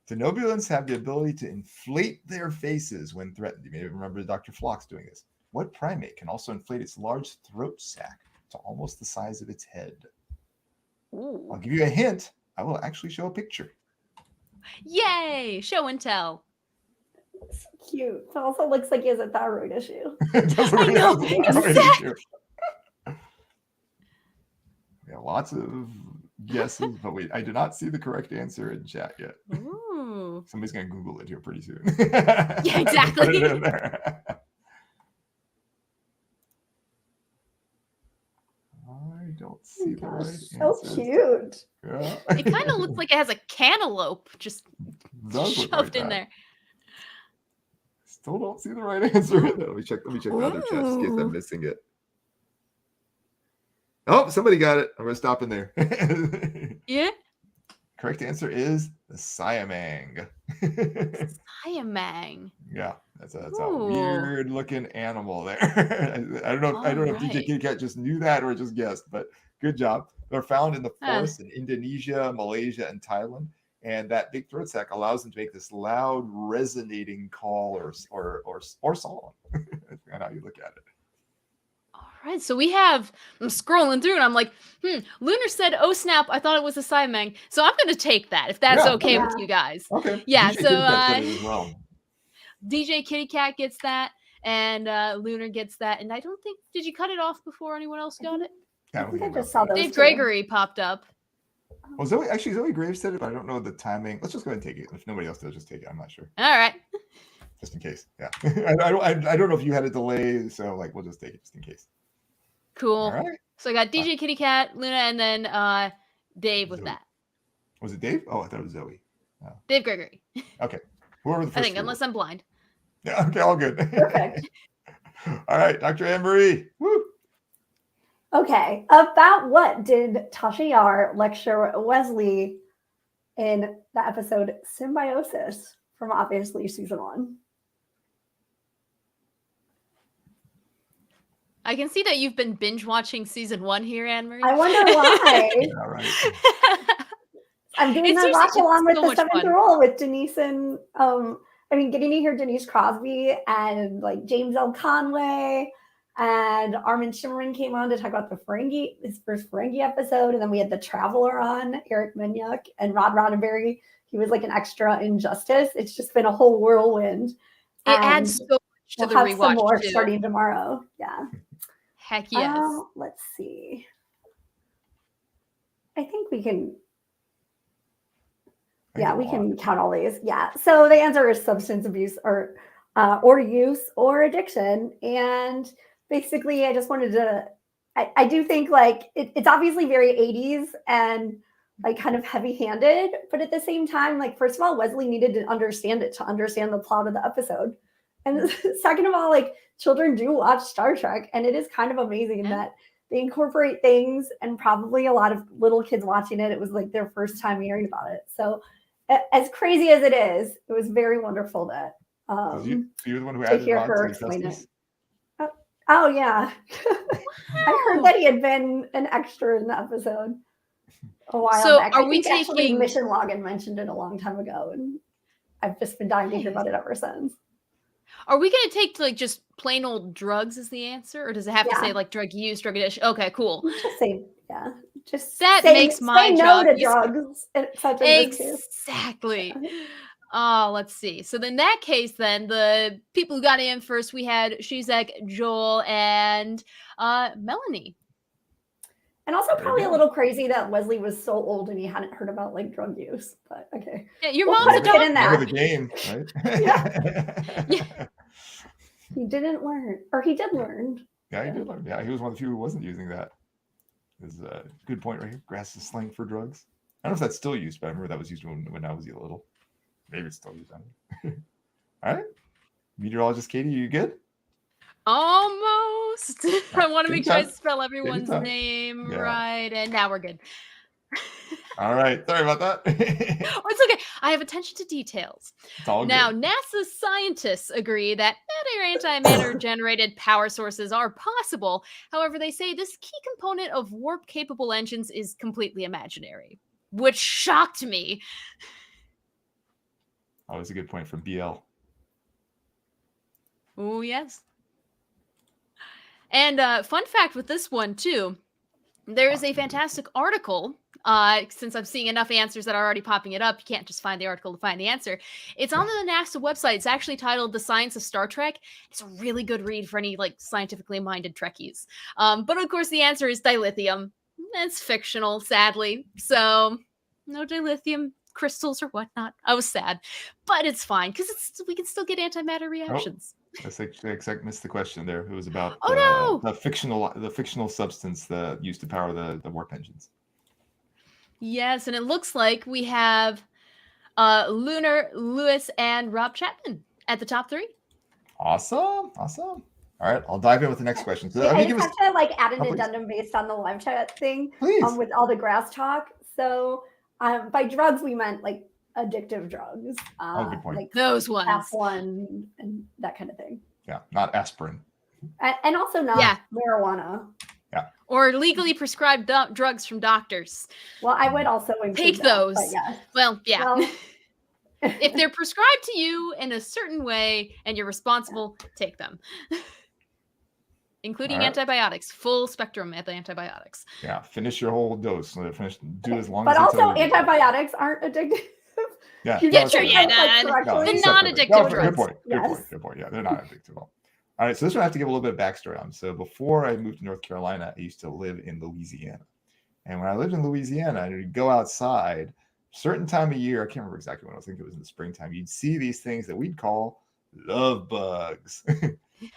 Denobulans have the ability to inflate their faces when threatened. You may remember Dr. Flock's doing this. What primate can also inflate its large throat sac to almost the size of its head.
Ooh.
I'll give you a hint. I will actually show a picture.
Yay! Show and tell.
So cute. It also looks like he has a thyroid issue.
It doesn't
I
really
know,
have the thyroid
exactly.
issue. Yeah, lots of guesses, but wait, I do not see the correct answer in chat yet.
Ooh.
Somebody's gonna Google it here pretty soon.
Yeah, exactly.
Put it in there. I don't see the right
So
answer.
cute.
Yeah.
It kind of looks like it has a cantaloupe just
Does look
shoved
like
in
that.
there.
Still don't see the right answer. Let me check the other chat to see if I'm
Ooh.
missing it. Oh, somebody got it. I'm gonna stop in there.
Yeah.
Correct answer is the siamang.
Siamang.
Yeah, that's a
Ooh.
weird looking animal there. I don't know if DJ
Alright.
Kitty Cat just knew that or just guessed, but good job. They're found in the
Ah.
forests in Indonesia, Malaysia, and Thailand. And that big throat sac allows them to make this loud, resonating call or song. That's kind of how you look at it.
All right, so I'm scrolling through and I'm like, Lunar said, oh snap, I thought it was a Siamang. So I'm going to take that if that's
Yeah,
okay
okay.
with you guys.
Okay.
Yeah,
DJ
so
Kitty Cat said it as well.
DJ Kitty Cat gets that and Lunar gets that. And I don't think, did you cut it off before anyone else got it?
I think I
anybody
just
else
saw
got it.
those
Dave
two.
Gregory popped up.
Well, Zoe Graves said it, but I don't know the timing. Let's just go ahead and take it. If nobody else does, just take it. I'm not sure.
All right.
Just in case. Yeah. I don't know if you had a delay, so like we'll just take it just in case.
Cool.
All right.
So I got DJ Kitty Cat, Luna, and then Dave with
Zoe.
that.
Was it Dave? Oh, I thought it was Zoe. Oh.
Dave Gregory.
Okay. Whoever the first
I think,
two
unless
were.
I'm blind.
Yeah, okay, all good.
Perfect.
All right, Dr. Ann Marie. Woo.
Okay. About what did Tasha Yar lecture Wesley in the episode Symbiosis from obviously season 1?
I can see that you've been binge watching season 1 here, Anne Marie.
I wonder why.
Yeah, right.
I'm doing
It's
the watch
seriously-
along with
it's so
the
much
seventh
fun.
rule with Denise and getting to hear Denise Crosby and like James L. Conway and Armin Shimmerin came on to talk about his first Ferengi episode, and then we had the Traveler on, Eric Menyuk, and Rod Roddenberry. He was like an extra in Justice. It's just been a whole whirlwind.
It adds so much to
We'll
the
have some more
rewatch too.
starting tomorrow. Yeah.
Heck yes.
Let's see. I think we can. Yeah, we can count all these. Yeah. So the answer is substance abuse or use or addiction. And basically, I just wanted to. I do think like it's obviously very 80s and like kind of heavy-handed, but at the same time, like first of all, Wesley needed to understand it to understand the plot of the episode, and second of all, like children do watch Star Trek, and it is kind of amazing that they incorporate things, and probably a lot of little kids watching it, it was like their first time hearing about it. So as crazy as it is, it was very wonderful that
you're the one who
to
added
hear
Rod
her
to
explain it.
Justice?
Oh yeah. I heard that he had been an extra in the episode a while
So
back.
are
I
we
think actually
taking-
Mission Login mentioned it a long time ago, and I've just been dying to hear about it ever since.
Are we going to take like just plain old drugs as the answer, or does it have to
Yeah.
say like drug use, drug addiction? Okay, cool.
Just say, yeah. Just
That
say,
makes my
say
job
no to
easier.
drugs, such as this case.
Exactly. Oh, let's see. So in that case, then the people who got in first, we had Shizek, Joel, and Melanie.
And also probably a little crazy that Wesley was so old and he hadn't heard about like drug use. But okay.
Yeah, your
We'll
mom's a
put a pin
doctor.
in
Remember
that.
the game, right?
Yeah.
He didn't learn. Or he did learn.
Yeah, he did learn. Yeah, he was one of the few who wasn't using that. Is a good point right here. Grass is slang for drugs. I don't know if that's still used, but I remember that was used when I was little. Maybe it's still used. All right. Meteorologist Katie, you good?
Almost. I want to make sure I spell everyone's
time.
name
Yeah.
right. And now we're good.
All right. Sorry about that.
Oh, it's okay. I have attention to details.
It's all
Now,
good.
NASA scientists agree that anti-matter generated power sources are possible. However, they say this key component of warp-capable engines is completely imaginary, which shocked me.
Always a good point from BL.
Oh, yes. And fun fact with this one, too. There is a fantastic article. Since I'm seeing enough answers that are already popping it up, you can't just find the article to find the answer. It's on the NASA website. It's actually titled "The Science of Star Trek." It's a really good read for any like scientifically minded Trekkies. But of course, the answer is dilithium. It's fictional, sadly. So no dilithium crystals or whatnot. I was sad, but it's fine because we can still get antimatter reactions.
I missed the question there. It was about
no!
the fictional substance that used to power the warp engines.
Yes, and it looks like we have Lunar, Lewis, and Rob Chapman at the top 3.
Awesome. All right, I'll dive in with the next question. So,
I just have to like add an addendum based on the live chat thing with all the grass talk. So by drugs, we meant like addictive drugs.
Good point.
Like those ones.
F1 and that kind of thing.
Yeah, not aspirin.
And also not marijuana.
Yeah.
Or legally prescribed drugs from doctors.
Well, I would also
take those.
Yeah.
Well, yeah. Well, if they're prescribed to you in a certain way and you're responsible, take them. Including antibiotics, full spectrum antibiotics.
Yeah, finish your whole dose. Do as long
but
as.
But also, antibiotics aren't addictive.
Yeah,
true. Yeah, the non-addictive drugs.
Good point. Yeah, they're not addictive at all. All right, so this one I have to give a little bit of backstory on. So before I moved to North Carolina, I used to live in Louisiana. And when I lived in Louisiana, I would go outside, certain time of year, I can't remember exactly when, I think it was in the springtime, you'd see these things that we'd call love bugs.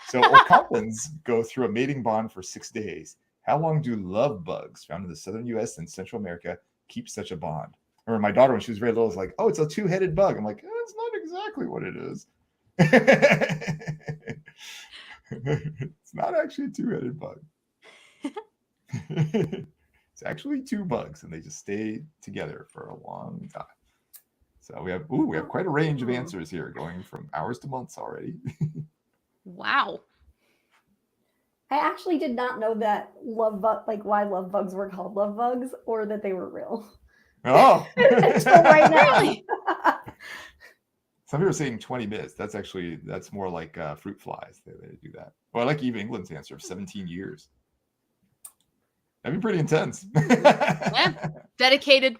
So Algonquins go through a mating bond for 6 days. How long do love bugs found in the southern U.S. and Central America keep such a bond? I remember my daughter, when she was very little, was like, oh, it's a two-headed bug. I'm like, that's not exactly what it is. It's not actually a two-headed bug. It's actually 2 bugs, and they just stay together for a long time. So we have quite a range of answers here, going from hours to months already.
Wow.
I actually did not know that why love bugs were called love bugs, or that they were real.
Oh,
until right now.
Some people are saying 20 minutes. That's more like fruit flies. They do that. Well, I like Eve England's answer of 17 years. That'd be pretty intense.
Yeah, dedicated.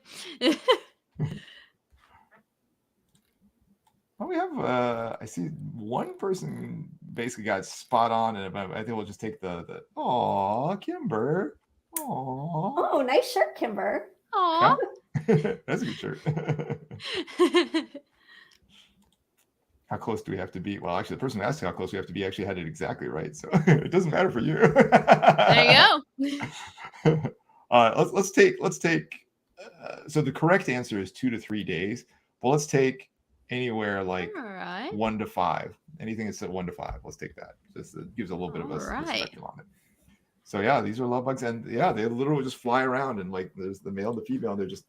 Well, we have, I see one person basically got spot on, and I think we'll just take the aw, Kimber. Aw.
Oh, nice shirt, Kimber.
Aw.
That's a good shirt. How close do we have to be? Well, actually, the person who asked how close we have to be actually had it exactly right, so it doesn't matter for you.
There you
go. Let's take. So the correct answer is 2 to 3 days. But let's take anywhere like 1 to 5. Anything that's at 1 to 5. Let's take that. Just it gives a little bit of a perspective on it. So yeah, these are love bugs, and yeah, they literally just fly around, and like there's the male and the female, and they're just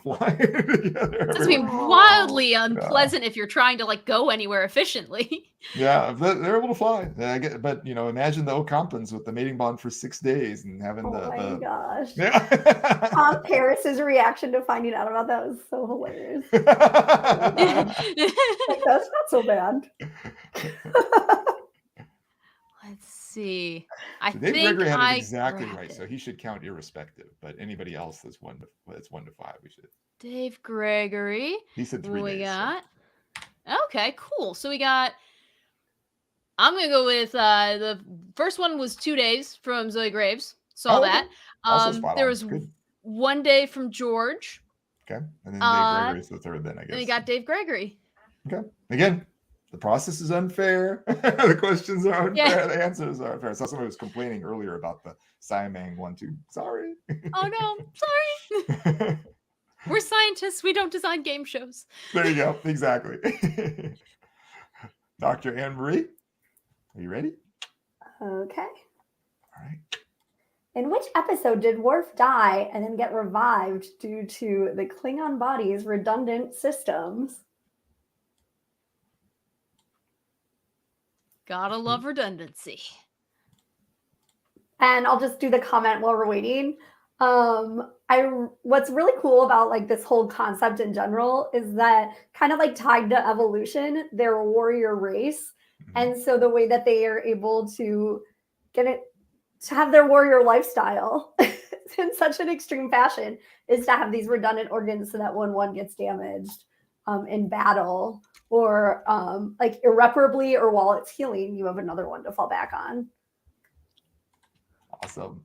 flying together.
This would be wildly unpleasant if you're trying to like go anywhere efficiently.
Yeah, they're able to fly. But imagine the Ocampans with the mating bond for 6 days and having
my gosh.
Yeah.
Tom Paris's reaction to finding out about that was so hilarious. Like, that's not so bad.
Let's see.
So Dave Gregory had it exactly right, so he should count irrespective. But anybody else that's 1 to 5, we should.
Dave Gregory.
He said 3 days.
Okay, cool. So we got. I'm gonna go with the first one was 2 days from Zoe Graves. Saw that. There was 1 day from George.
Okay, and then Dave Gregory's the third. Then I guess.
And you got Dave Gregory.
Okay. Again, the process is unfair. The questions are unfair. Yeah. The answers are unfair. I saw somebody was complaining earlier about the Siamang 1-2. Sorry.
Oh no, sorry. We're scientists. We don't design game shows.
There you go. Exactly. Dr. Ann Marie, are you ready?
Okay.
All right.
In which episode did Worf die and then get revived due to the Klingon body's redundant systems?
Gotta love redundancy.
And I'll just do the comment while we're waiting. What's really cool about like this whole concept in general is that kind of like tied to evolution, they're a warrior race. And so the way that they are able to get it to have their warrior lifestyle in such an extreme fashion is to have these redundant organs so that when one gets damaged in battle or like irreparably or while it's healing, you have another one to fall back on.
Awesome.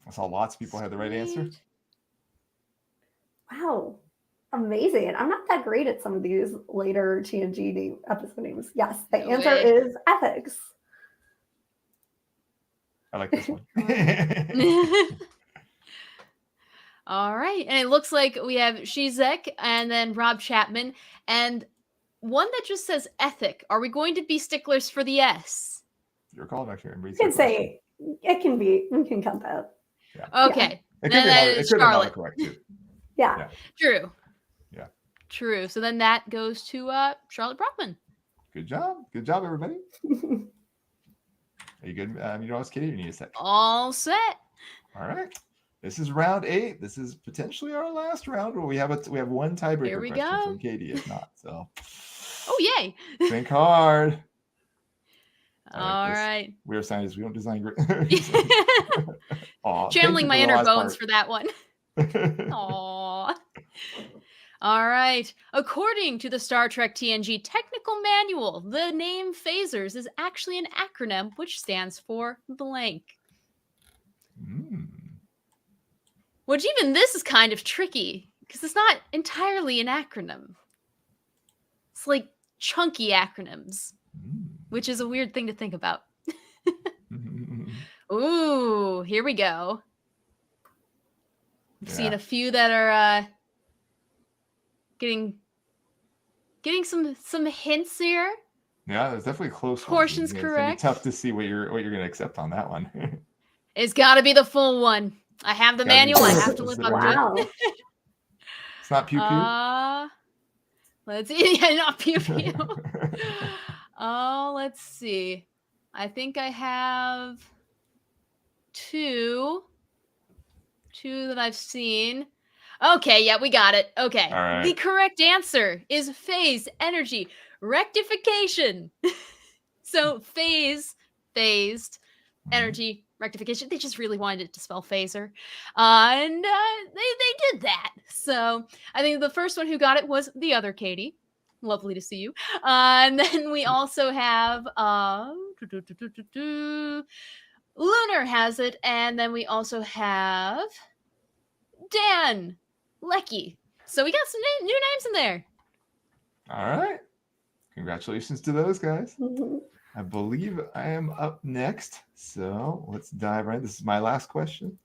I saw lots of people had the right answer.
Sweet.
Wow. Amazing. I'm not that great at some of these later TNG episode names. Yes, the
No
answer
way.
is ethics.
I like this one.
All right. And it looks like we have Shizek and then Rob Chapman. And one that just says ethic. Are we going to be sticklers for the S?
Your call, Dr.
You can say it can be. We can count that.
Yeah.
Okay.
It
Then that
could
is
have been
Charlotte.
autocorrect too.
Yeah.
True.
Yeah.
True. So then that goes to Charlotte Brockman.
Good job. Good job, everybody. Are you good? You know, Katie, you need a sec.
All set.
All right. This is round 8. This is potentially our last round where we have one tiebreaker
Here we
question
go.
from Katie, if not. So
Oh, yay.
think hard.
All right.
We are scientists. We don't design.
Channeling my inner bones for that one. Aww. All right. According to the Star Trek TNG technical manual, the name phasers is actually an acronym which stands for blank. Which even this is kind of tricky because it's not entirely an acronym. It's like chunky acronyms, which is a weird thing to think about. Ooh, here we go. I've seen a few that are getting some hints here.
Yeah, there's definitely close
Portions
ones.
correct.
It's gonna be tough to see what you're gonna accept on that one.
It's got to be the full one. I have the manual. I have to live up to it.
It's not pew pew.
Let's see. Yeah, not pew pew. Oh, let's see. I think I have two that I've seen. Okay, yeah, we got it. Okay.
All right.
The correct answer is phase energy rectification. So phased, energy rectification. They just really wanted it to spell phaser. And they did that. So I think the first one who got it was the other Katie. Lovely to see you. And then we also have Lunar has it. And then we also have Dan Lecky. So we got some new names in there.
All right. Congratulations to those guys. I believe I am up next. So let's dive right. This is my last question.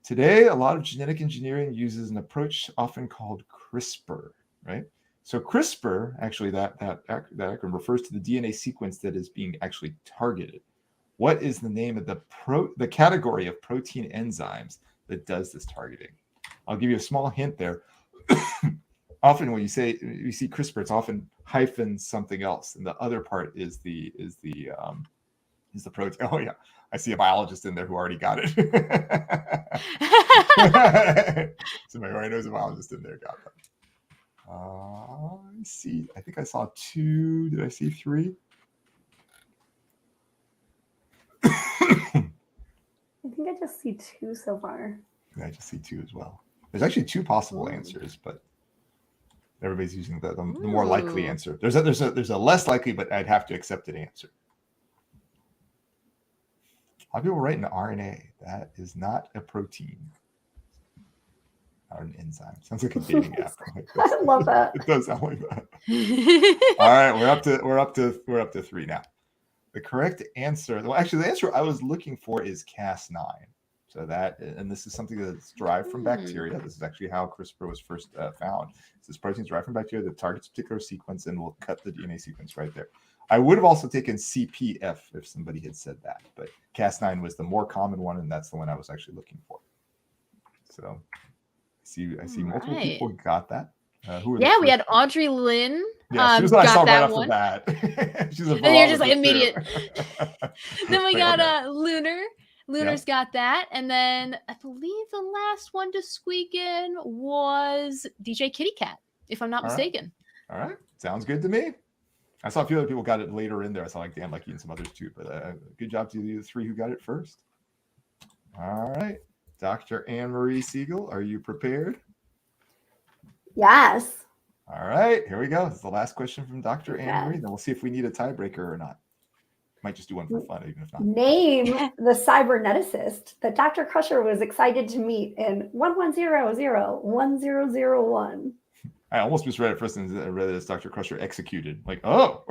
Today, a lot of genetic engineering uses an approach often called CRISPR, right? So CRISPR, actually, that acronym refers to the DNA sequence that is being actually targeted. What is the name of the category of protein enzymes that does this targeting? I'll give you a small hint there. Often when you see CRISPR, it's often hyphen something else, and the other part is the protein. Oh yeah, I see a biologist in there who already got it. Somebody who already knows a biologist in there got that. Let's see. I think I saw 2. Did I see 3?
I think I just see 2 so far.
I just see 2 as well. There's actually 2 possible answers, but everybody's using the more likely answer. There's a less likely, but I'd have to accept an answer. A lot of people write an RNA. That is not a protein. Not an enzyme. Sounds like a dating app.
I love that.
It does sound like that. All right, we're up to 3 now. The correct answer, well, actually, the answer I was looking for is Cas9. So and this is something that's derived from bacteria. This is actually how CRISPR was first found. This protein is derived from bacteria that targets a particular sequence and will cut the DNA sequence right there. I would have also taken CPF if somebody had said that, but Cas9 was the more common one, and that's the one I was actually looking for. So I see multiple people got that. Who
we had Audrey Lynn.
Yeah, she was what I saw right off
one.
the bat. She's a
and you're just like immediate.
Too.
Then we got Lunar. Lunar's got that. And then I believe the last one to squeak in was DJ Kitty Cat, if I'm not mistaken.
All right. Sounds good to me. I saw a few other people got it later in there. I saw like Dan Lecky and some others too. But good job to the 3 who got it first. All right. Dr. Ann Marie Segal, are you prepared?
Yes.
All right. Here we go. This is the last question from Dr.
Okay.
Ann Marie. Then we'll see if we need a tiebreaker or not. Might just do one for fun, even if not.
Name the cyberneticist that Dr. Crusher was excited to meet in 1100-1001.
I almost misread it first and read it as Dr. Crusher executed. Like, oh.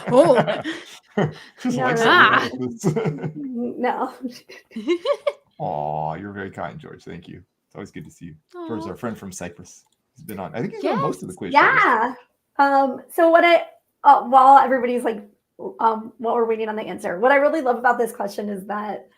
Oh.
Just
No,
like
no.
No.
Aw, you're very kind, George. Thank you. It's always good to see you. George is
Aw.
our friend from Cyprus. He's been on. I think he's on most of the quiz shows.
Yeah. So what while everybody's like, while we're waiting on the answer, what I really love about this question is that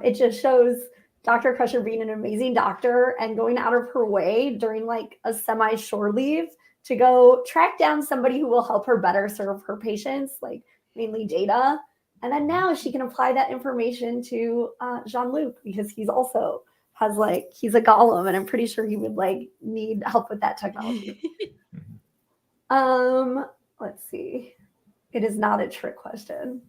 it just shows Dr. Crusher being an amazing doctor and going out of her way during like a semi-shore leave to go track down somebody who will help her better serve her patients, like mainly Data. And then now she can apply that information to Jean-Luc because he's a golem, and I'm pretty sure he would like need help with that technology. Let's see. It is not a trick question.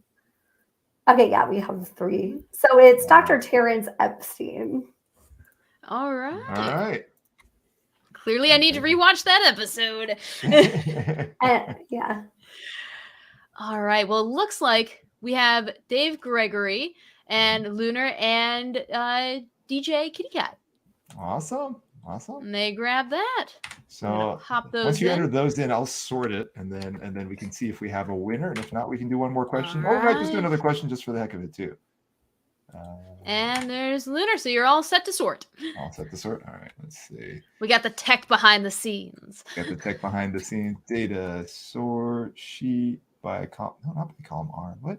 Okay, yeah, we have 3. So it's Dr. Terrence Epstein.
All right.
All right.
Clearly, I need to rewatch that episode.
Yeah.
All right. Well, it looks like we have Dave Gregory and Lunar and DJ Kitty Cat.
Awesome.
And they grab that.
So
hop those
once you
in.
enter those in, I'll sort it, and then we can see if we have a winner. And if not, we can do one more question.
All
Or we might just do
right.
another question just for the heck of it too.
And there's Lunar, so you're all set to sort.
I'll set the sort. All right, let's see.
We got the tech behind the scenes.
Got the tech behind the scenes. Data sort sheet by column. No, not by column R. What?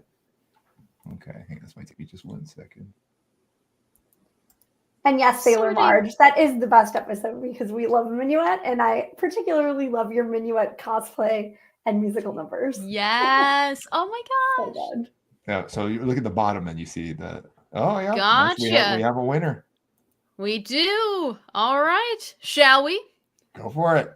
Okay, I think this might take me just 1 second.
And yes, Sailor
Sorting.
Marge, that is the best episode because we love Minuet, and I particularly love your Minuet cosplay and musical numbers.
Yes. Oh my
So
gosh.
good.
Yeah, so you look at the bottom and you see the. Oh yeah.
Gotcha.
We have a winner.
We do. All right. Shall we?
Go for it.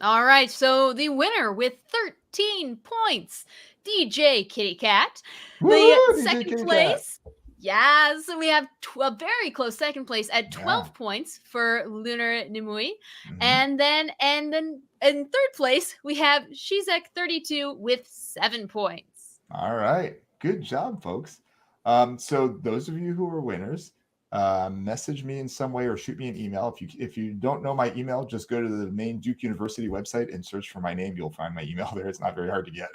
All right. So the winner with 13 points, DJ Kitty Cat.
Woo,
The
DJ
second
Kitty Cat.
place. Yes, we have a very close second place at 12
Yeah.
points for Lunar Nimui.
Mhm.
And then in third place, we have Shizek 32 with 7 points.
All right. Good job, folks. So those of you who are winners, message me in some way or shoot me an email. If you don't know my email, just go to the Maine Duke University website and search for my name. You'll find my email there. It's not very hard to get.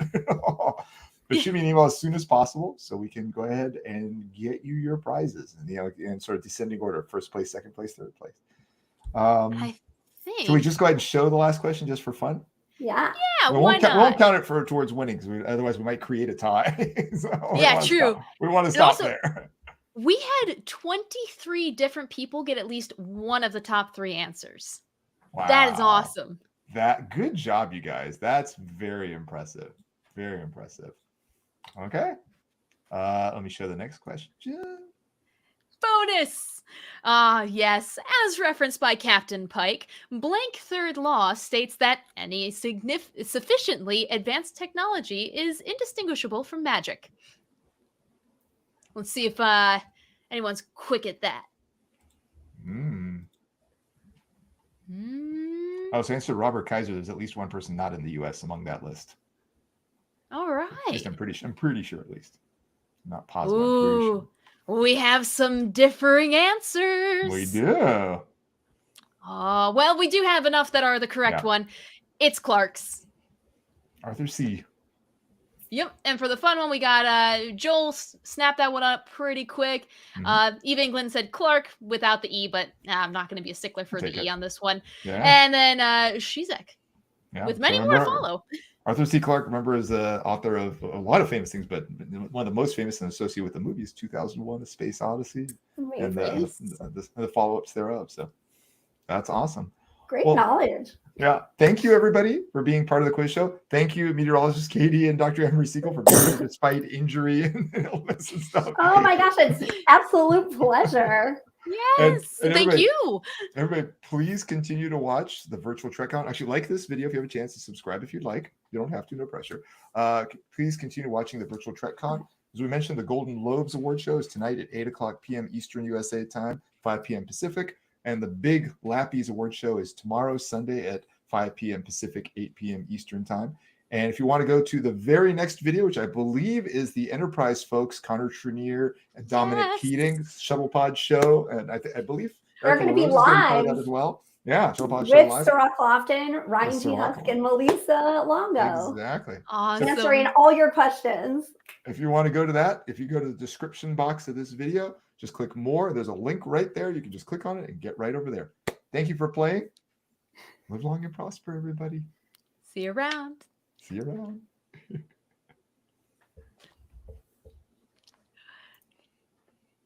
But shoot me an email as soon as possible so we can go ahead and get you your prizes, and in sort of descending order: first place, second place, third place.
I think.
Can we just go ahead and show the last question just for fun?
Yeah.
Yeah,
We
why
won't
not?
count it towards winning, otherwise we might create a tie. So
Yeah, true.
We want to stop
also-
there.
We had 23 different people get at least one of the top 3 answers. That is
Wow.
awesome.
Good job, you guys. That's very impressive. Very impressive. Okay. Let me show the next question.
Bonus! Yes, as referenced by Captain Pike, blank third law states that any sufficiently advanced technology is indistinguishable from magic. Let's see if anyone's quick at that.
Oh, so answer Robert Kaiser. There's at least one person not in the U.S. among that list.
All
At
right.
least I'm pretty sure at least. I'm not positive. I'm pretty sure.
Ooh, we have some differing answers.
We do.
Well, we do have enough that are the correct
Yeah.
one. It's Clark's.
Arthur C.
Yep. And for the fun one, we got Joel snapped that one up pretty quick.
Mhm.
Eve England said Clark without the E, but I'm not going to be a stickler for
Take
the
it.
E on this one.
Yeah.
And then Shizek
Yeah.
with
So
many more to
remember,
follow.
Arthur C. Clarke, remember, is the author of a lot of famous things, but one of the most famous and associated with the movie is 2001: A Space Odyssey and the follow-ups thereof. So that's awesome.
Great
Well,
knowledge.
Yeah. Thank you, everybody, for being part of the quiz show. Thank you, meteorologist Katie and Dr. Ann Marie Segal, for being here despite injury and illness and stuff.
Oh my gosh, it's an absolute pleasure.
Yes.
and
Thank
everybody-
you.
Everybody, please continue to watch the virtual Trek Count. Actually, like this video if you have a chance to subscribe if you'd like. You don't have to, no pressure. Please continue watching the virtual Trek Count. As we mentioned, the Golden Lobes Award show is tonight at 8 o'clock p.m. Eastern USA time, 5 p.m. Pacific. And the big Lappies Award show is tomorrow, Sunday at 5 p.m. Pacific, 8 p.m. Eastern time. And if you want to go to the very next video, which I believe is the Enterprise folks, Connor Trenier and Dominic Keating Shuttle Pod show, and I believe
They're
Erica
going to be
LaRose is going to be part of
live
that as well. Yeah, Shuttle Pod show
with
live.
Sarah Clofton, Ryan
With
G.
Sarah
Husk, and Melissa Longo.
Exactly.
Awesome.
Answering all your questions.
If you want to go to that, if you go to the description box of this video, just click more. There's a link right there. You can just click on it and get right over there. Thank you for playing. Live long and prosper, everybody.
See you around.
See you around.